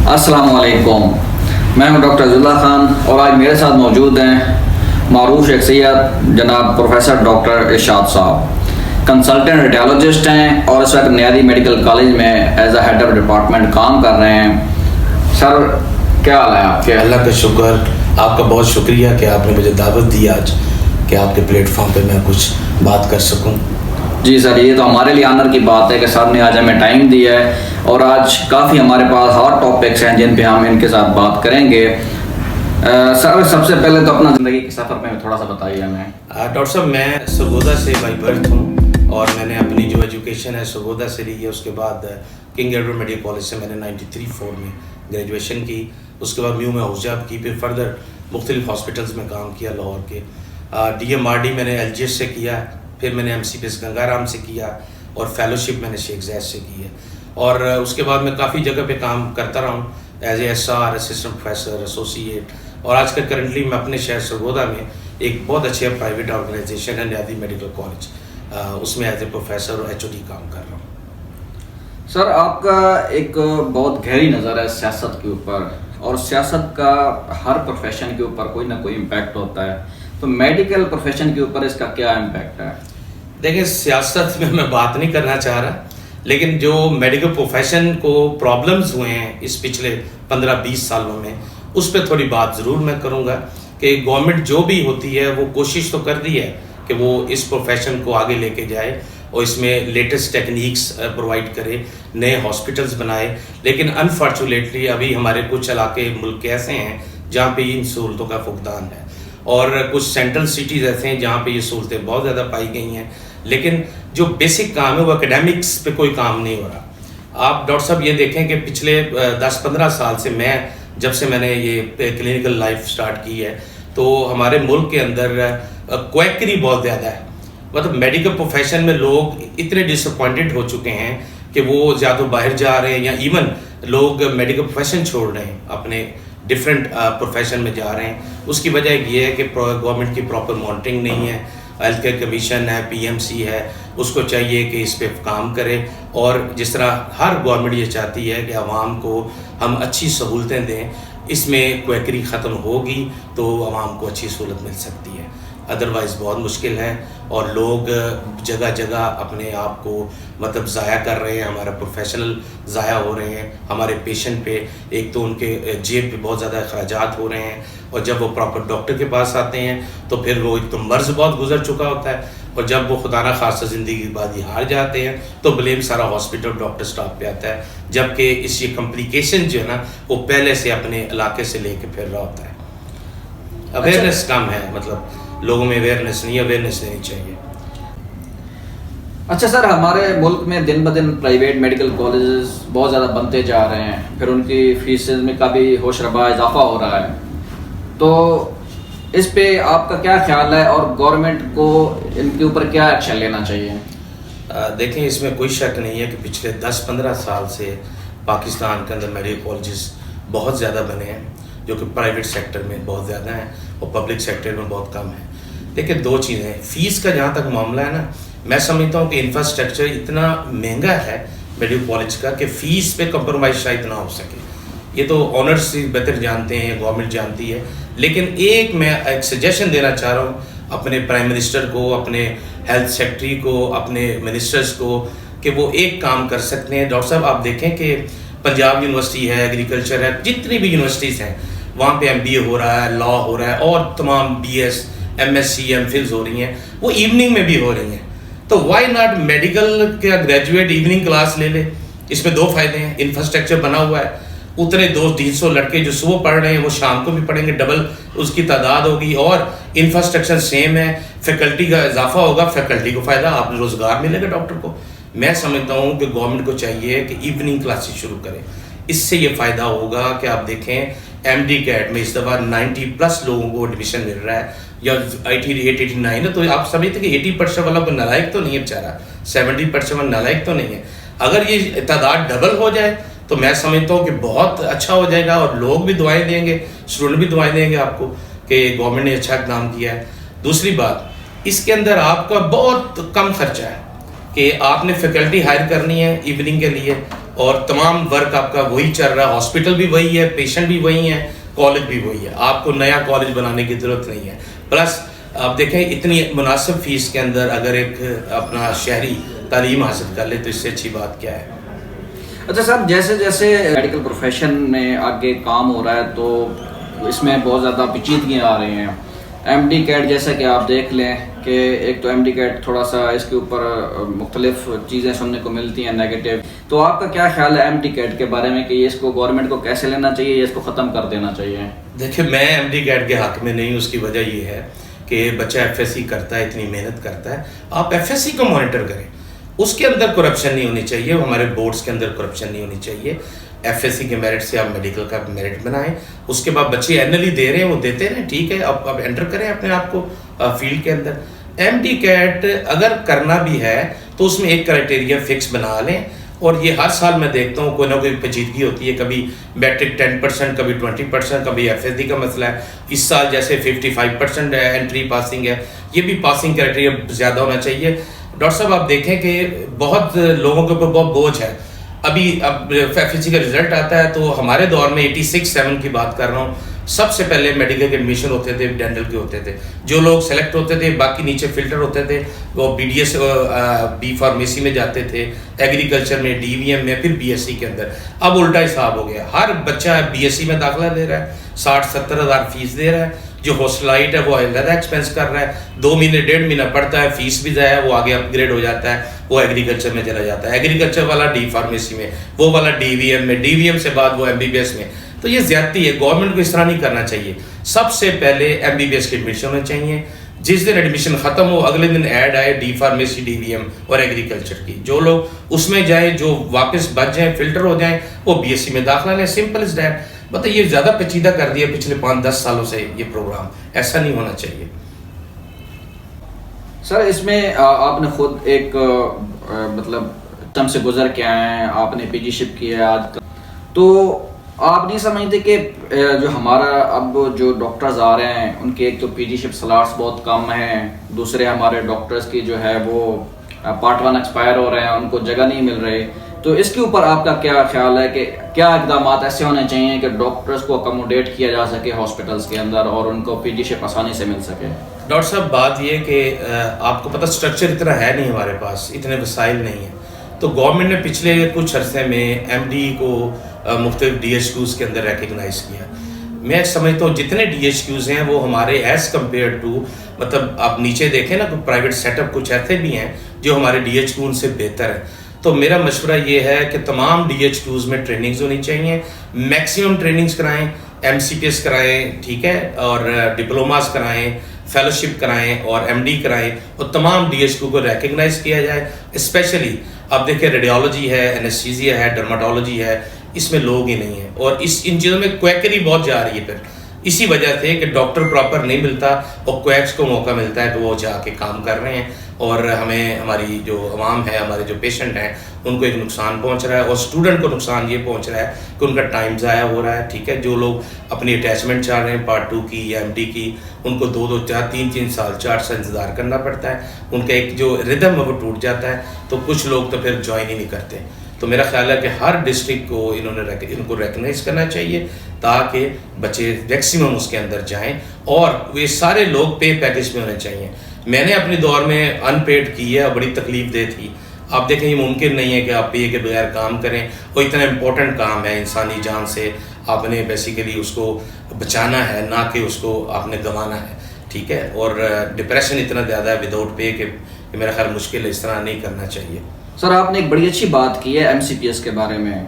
अस्सलाम वालेकुम। मैं हूं डॉक्टर अब्दुल्ला खान और आज मेरे साथ मौजूद हैं मारूफ शख्सियत जनाब प्रोफेसर डॉक्टर इरशाद साहब। कंसल्टेंट रेडियोलॉजिस्ट हैं और इस वक्त नियादी मेडिकल कॉलेज में as a head of department काम कर रहे हैं। सर क्या हाल है आपके? अल्लाह का शुक्र, आपका बहुत शुक्रिया कि आपने मुझे दावत दी आज कि आपके प्लेटफॉर्म पे मैं कुछ बात कर सकूं। जी सर, ये तो हमारे लिए ऑनर की बात है कि सर ने आज हमें टाइम दिया है और आज काफ़ी हमारे पास हॉट टॉपिक्स हैं जिन पे हम इनके साथ बात करेंगे। सर सबसे पहले तो अपना ज़िंदगी के सफ़र में थोड़ा सा बताइए हमें। डॉक्टर साहब, मैं सरगोदा से बाई बर्थ हूँ और मैंने अपनी जो एजुकेशन है सरगोदा से ली है। उसके बाद किंग एडवर्ड मेडिकल कॉलेज से मैंने 93-4 में ग्रेजुएशन की। उसके बाद म्यू में हाउस की, फिर फर्दर मुख्तलिफ हॉस्पिटल्स में काम किया लाहौर के। DMRD मैंने LGS से किया, फिर मैंने MCPS गंगाराम से किया और फेलोशिप मैंने शेख ज़ैद से की है। और उसके बाद मैं काफ़ी जगह पे काम करता रहा हूँ as a SR, assistant professor, associate, और आजकल करंटली मैं अपने शहर सरगोदा में एक बहुत अच्छे प्राइवेट ऑर्गेनाइजेशन है नियादी मेडिकल कॉलेज, उसमें एज ए प्रोफेसर और HOD काम कर रहा हूँ। सर आपका एक बहुत गहरी नज़र है सियासत के ऊपर और सियासत का हर प्रोफेशन के ऊपर कोई ना कोई इम्पैक्ट होता है, तो मेडिकल प्रोफेशन के ऊपर इसका क्या इम्पैक्ट है? देखिए, सियासत में मैं बात नहीं करना चाह रहा, लेकिन जो मेडिकल प्रोफेशन को प्रॉब्लम्स हुए हैं इस पिछले 15-20 सालों में, उस पर थोड़ी बात ज़रूर मैं करूँगा कि गवर्नमेंट जो भी होती है वो कोशिश तो कर दी है कि वो इस प्रोफेशन को आगे लेके जाए और इसमें लेटेस्ट टेक्निक्स प्रोवाइड करे, नए हॉस्पिटल्स बनाए, लेकिन अनफॉर्चुनेटली अभी हमारे कुछ इलाके मुल्क ऐसे हैं जहाँ पे इन सहूलतों का फुकदान है और कुछ सेंट्रल सिटीज़ ऐसे हैं जहाँ पे ये सहूलतें बहुत ज़्यादा पाई गई हैं, लेकिन जो बेसिक काम है वो एकेडमिक्स पे कोई काम नहीं हो रहा। आप डॉक्टर साहब ये देखें कि पिछले 10-15 साल से जब से मैंने ये क्लिनिकल लाइफ स्टार्ट की है तो हमारे मुल्क के अंदर क्वैकरी बहुत ज़्यादा है। मतलब मेडिकल प्रोफेशन में लोग इतने डिसअपॉइंटेड हो चुके हैं कि वो या तो बाहर जा रहे हैं या इवन लोग मेडिकल प्रोफेशन छोड़ रहे हैं, अपने डिफरेंट प्रोफेशन में जा रहे हैं। उसकी वजह ये है कि गवर्नमेंट की प्रॉपर मॉनिटरिंग नहीं है, हेल्थ केयर कमीशन है, PMC है, उसको चाहिए कि इस पे काम करे। और जिस तरह हर गवर्नमेंट ये चाहती है कि आवाम को हम अच्छी सहूलतें दें, इसमें क्वैकरी ख़त्म होगी तो आवाम को अच्छी सहूलत मिल सकती है, अदरवाइज़ बहुत मुश्किल है और लोग जगह जगह अपने आप को मतलब ज़ाया कर रहे हैं, हमारा प्रोफेशनल ज़ाया हो रहे हैं, हमारे पेशेंट पे एक तो उनके जेब पे बहुत ज़्यादा अखराजात हो रहे हैं और जब वो प्रॉपर डॉक्टर के पास आते हैं तो फिर वो एक तो मर्ज़ बहुत गुजर चुका होता है और जब वो खुदा ना खासा ज़िंदगी के बाद ही हार जाते हैं तो ब्लेम सारा हॉस्पिटल डॉक्टर स्टाफ पे आता है, जबकि इस ये कॉम्प्लिकेशन जो है ना वो पहले से अपने इलाके से लेके फिर रहा होता है। अवेयरनेस कम है, मतलब लोगों में अवेयरनेस नहीं, अवेयरनेस लेनी चाहिए। अच्छा सर, हमारे मुल्क में दिन ब दिन प्राइवेट मेडिकल कॉलेजेस बहुत ज़्यादा बनते जा रहे हैं, फिर उनकी फीसेस में काफ़ी होशरबा इजाफा हो रहा है, तो इस पे आपका क्या ख्याल है और गवर्नमेंट को इनके ऊपर क्या एक्शन लेना चाहिए? देखें, इसमें कोई शक नहीं है कि पिछले 10-15 साल से पाकिस्तान के अंदर मेडिकल कॉलेजेस बहुत ज़्यादा बने हैं, जो कि प्राइवेट सेक्टर में बहुत ज़्यादा हैं और पब्लिक सेक्टर में बहुत कम है। देखिए, दो चीज़ें, फ़ीस का जहाँ तक मामला है ना, मैं समझता हूँ कि इंफ्रास्ट्रक्चर इतना महंगा है मेडिकल कॉलेज का कि फ़ीस पे कंप्रोमाइज़ शायद ना हो सके। ये तो ऑनर्स से बेहतर जानते हैं, गवर्नमेंट जानती है, लेकिन मैं एक सजेशन देना चाह रहा हूँ अपने प्राइम मिनिस्टर को, अपने हेल्थ सेक्रेटरी को, अपने मिनिस्टर्स को, कि वो एक काम कर सकते हैं। डॉक्टर साहब, आप देखें कि पंजाब यूनिवर्सिटी है, एग्रीकल्चर है, जितनी भी यूनिवर्सिटीज़ हैं वहाँ पे MBA हो रहा है, लॉ हो रहा है और तमाम BS, MSc, MPhils हो रही हैं, वो इवनिंग में भी हो रही हैं। तो वाई नॉट मेडिकल का ग्रेजुएट इवनिंग क्लास ले ले। इसमें दो फ़ायदे हैं, इंफ्रास्ट्रक्चर बना हुआ है, उतने 200-300 लड़के जो सुबह पढ़ रहे हैं वो शाम को भी पढ़ेंगे, डबल उसकी तादाद होगी और इंफ्रास्ट्रक्चर सेम है, फैकल्टी का इजाफा होगा, फैकल्टी को फ़ायदा, आप रोज़गार मिलेगा डॉक्टर को। मैं समझता हूँ कि गवर्नमेंट को चाहिए कि इवनिंग क्लासेस शुरू करें, इससे ये फ़ायदा होगा कि आप देखें MD कैट में इस दफ़ा 90+ लोगों को एडमिशन मिल रहा है या 88-89 है, तो आप समझते कि 80% वाला कोई नालायक तो नहीं है बेचारा, 70% नालायक तो नहीं है। अगर ये तादाद डबल हो जाए तो मैं समझता हूँ कि बहुत अच्छा हो जाएगा और लोग भी दुआएं देंगे, स्टूडेंट भी दुआएं देंगे आपको कि गवर्नमेंट ने अच्छा काम किया है। दूसरी बात, इसके अंदर आपका बहुत कम खर्चा है, कि आपने फैकल्टी हायर करनी है इवनिंग के लिए, और तमाम वर्क आपका वही चल रहा है, हॉस्पिटल भी वही है, पेशेंट भी वही है, कॉलेज भी वही है, आपको नया कॉलेज बनाने की ज़रूरत नहीं है। प्लस आप देखें इतनी मुनासिब फ़ीस के अंदर अगर एक अपना शहरी तालीम हासिल कर ले तो इससे अच्छी बात क्या है। अच्छा सर, जैसे जैसे मेडिकल प्रोफेशन में आगे काम हो रहा है तो इसमें बहुत ज़्यादा पेचीदगियाँ आ रही हैं। एमडी कैट जैसा कि आप देख लें कि एक तो एमडी कैट थोड़ा सा इसके ऊपर मुख्तलिफ चीज़ें सुनने को मिलती हैं नेगेटिव, तो आपका क्या ख्याल है एमडी कैट के बारे में कि ये इसको गवर्नमेंट को कैसे लेना चाहिए या इसको ख़त्म कर देना चाहिए? देखिए, मैं एमडी कैट के हक़ में नहीं, उसकी वजह ये है कि बच्चा एफएससी करता है, इतनी मेहनत करता है, आप एफएससी को मॉनिटर करें, उसके अंदर करप्शन नहीं होनी चाहिए, हमारे बोर्ड्स के अंदर करप्शन नहीं होनी चाहिए। एफएससी के मेरिट से आप मेडिकल का मेरिट बनाएं, उसके बाद बच्चे एनुअली दे रहे हैं वो देते रहें, ठीक है, अब एंटर करें अपने आप को फील्ड के अंदर। एमडी कैट अगर करना भी है तो उसमें एक क्राइटेरिया फिक्स बना लें, और ये हर साल मैं देखता हूँ कोई ना कोई पेचीदगी होती है, कभी मैट्रिक 10%, कभी 20%, कभी एफएससी का मसला है। इस साल जैसे 55% एंट्री पासिंग है, ये भी पासिंग क्राइटेरिया ज़्यादा होना चाहिए। डॉक्टर साहब आप देखें कि बहुत लोगों के ऊपर बहुत बोझ है। अभी अब एफएससी का रिजल्ट आता है तो हमारे दौर में 86-7 की बात कर रहा हूँ, सबसे पहले मेडिकल के एडमिशन होते थे, डेंटल के होते थे, जो लोग सेलेक्ट होते थे बाकी नीचे फिल्टर होते थे, वो बीडीएस बी फार्मेसी में जाते थे, एग्रीकल्चर में, डीवीएम में, फिर बीएससी के अंदर। अब उल्टा हिसाब हो गया, हर बच्चा बीएससी में दाखिला ले रहा है, 60-70 हज़ार फीस दे रहा है, जो हॉस्टलाइट है वो अलग एक्सपेंस कर रहा है, 2 महीने 1.5 महीना पढ़ता है, फीस भी जाए, वो आगे अपग्रेड हो जाता है, वो एग्रीकल्चर में चला जाता है, एग्रीकल्चर वाला डी फार्मेसी में, वो वाला डीवीएम में, डीवीएम से बाद वो एमबीबीएस में। तो ये ज्यादती है, गवर्नमेंट को इस तरह नहीं करना चाहिए। सबसे पहले एमबीबीएस की एडमिशन होनी चाहिए, जिस दिन एडमिशन खत्म हो अगले दिन ऐड आए डी फार्मेसी, डीवीएम और एग्रीकल्चर की, जो लोग उसमें जाए, जो वापस बच जाए, फिल्टर हो जाए, वो बीएससी में दाखिला लें, सिंपल इज दैट। मतलब ये ज़्यादा पेचीदा कर दिया पिछले 5-10 सालों से ये प्रोग्राम, ऐसा नहीं होना चाहिए। सर इसमें आपने खुद एक मतलब टर्म से गुजर के आए हैं, आपने पीजीशिप किया है आज तक, तो आप नहीं समझते कि जो हमारा अब जो डॉक्टर्स आ रहे हैं उनके एक तो पीजीशिप स्लॉट्स बहुत कम हैं, दूसरे हमारे डॉक्टर्स की जो है वो पार्ट 1 एक्सपायर हो रहे हैं, उनको जगह नहीं मिल रही, तो इसके ऊपर आपका क्या ख्याल है कि क्या इकदाम ऐसे होने चाहिए कि डॉक्टर्स को अकोमोडेट किया जा सके हॉस्पिटल्स के अंदर और उनको पीजीशिप आसानी से मिल सके? डॉक्टर साहब बात ये कि आपको पता स्ट्रक्चर इतना है नहीं हमारे पास, इतने वसाइल नहीं है, तो गवर्नमेंट ने पिछले कुछ अरसे में एमडी को मुख्तलिफ डीएचक्यूज़ के अंदर रिकगनाइज किया। मैं समझता हूँ जितने डीएचक्यूज़ हैं वो हमारे एज़ कम्पेयर टू, मतलब आप नीचे देखें ना तो प्राइवेट सेटअप कुछ ऐसे भी हैं जो हमारे डीएचक्यू से बेहतर है। तो मेरा मशवरा ये है कि तमाम डीएचक्यूज़ में ट्रेनिंग्स होनी चाहिए, मैक्सिमम ट्रेनिंग्स कराएं, एमसीपीएस कराएं, ठीक है, और डिप्लोमास कराएं, फेलोशिप कराएं और एमडी कराएं, और तमाम डीएचक्यू को रिकगनाइज किया जाए। स्पेशली आप देखिए रेडियोलॉजी है, एनेस्थीसिया है, डर्माटोलॉजी है, इसमें लोग ही नहीं है, और इन चीज़ों में क्वैकरी बहुत जा रही है। फिर इसी वजह से कि डॉक्टर प्रॉपर नहीं मिलता और क्वैक्स को मौका मिलता है कि वो जाके काम कर रहे हैं, और हमें हमारी जो अवाम है, हमारे जो पेशेंट हैं, उनको एक नुकसान पहुंच रहा है, और स्टूडेंट को नुकसान ये पहुंच रहा है कि उनका टाइम ज़ाया हो रहा है। ठीक है, जो लोग अपनी अटैचमेंट चाह रहे हैं पार्ट 2 की या एमडी की, उनको 2-2, 3-3 साल, 4 साल इंतज़ार करना पड़ता है, उनका एक जो रिदम है वो टूट जाता है, तो कुछ लोग तो फिर ज्वाइन ही नहीं करते। तो मेरा ख्याल है कि हर डिस्ट्रिक्ट को इनको रिकगनाइज करना चाहिए ताकि बच्चे मैक्सिमम उसके अंदर जाएं, और वे सारे लोग पे पैकेज में होने चाहिए। मैंने अपने दौर में अनपेड की है, बड़ी तकलीफ दे थी। आप देखें ये मुमकिन नहीं है कि आप पे के बगैर काम करें, वो इतना इम्पोर्टेंट काम है, इंसानी जान से आपने बेसिकली उसको बचाना है, ना कि उसको आपने गंवाना है। ठीक है, और डिप्रेशन इतना ज़्यादा है विदाउट पे कि मेरा ख्याल मुश्किल है, इस तरह नहीं करना चाहिए। सर आपने एक बड़ी अच्छी बात की है एमसीपीएस के बारे में,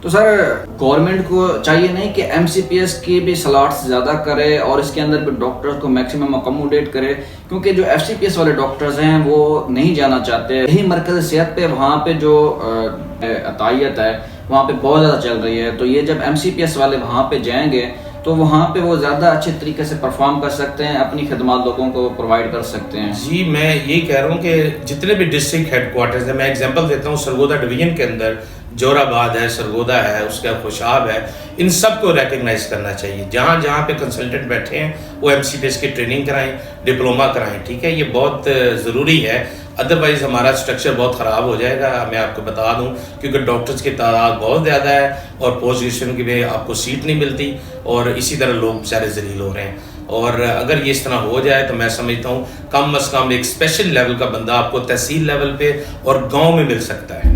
तो सर गवर्नमेंट को चाहिए नहीं कि एमसीपीएस की भी स्लॉट्स ज़्यादा करे और इसके अंदर भी डॉक्टर्स को मैक्सिमम अकोमोडेट करे, क्योंकि जो एफसीपीएस वाले डॉक्टर्स हैं वो नहीं जाना चाहते। यही मरकज़ सेहत पे वहाँ पे जो अतायत है वहाँ पे बहुत ज़्यादा चल रही है, तो ये जब एमसीपीएस वाले वहाँ पे जाएंगे तो वहाँ पे वो ज़्यादा अच्छे तरीके से परफॉर्म कर सकते हैं, अपनी खदमात लोगों को प्रोवाइड कर सकते हैं। जी, मैं यही कह रहा हूँ कि जितने भी डिस्ट्रिक्ट हेडक्वार्टर्स हैं, मैं एग्जांपल देता हूँ, सरगोदा डिवीजन के अंदर जोराबाद है, सरगोदा है, उसका खुशाब है, इन सब को रिकगनाइज करना चाहिए। जहाँ जहाँ पे कंसल्टेंट बैठे हैं वो एमसीपीएस की ट्रेनिंग कराएं, डिप्लोमा कराएं। ठीक है, ये बहुत ज़रूरी है। अदरवाइज़ हमारा स्ट्रक्चर बहुत ख़राब हो जाएगा। मैं आपको बता दूं, क्योंकि डॉक्टर्स की तादाद बहुत ज़्यादा है और पोस्ट ग्रेजुएशन की में आपको सीट नहीं मिलती और इसी तरह लोग बेचारे जलील हो रहे हैं। और अगर ये इस तरह हो जाए तो मैं समझता हूँ कम अज़ कम एक स्पेशल लेवल का बंदा आपको तहसील लेवल पे और गांव में मिल सकता है।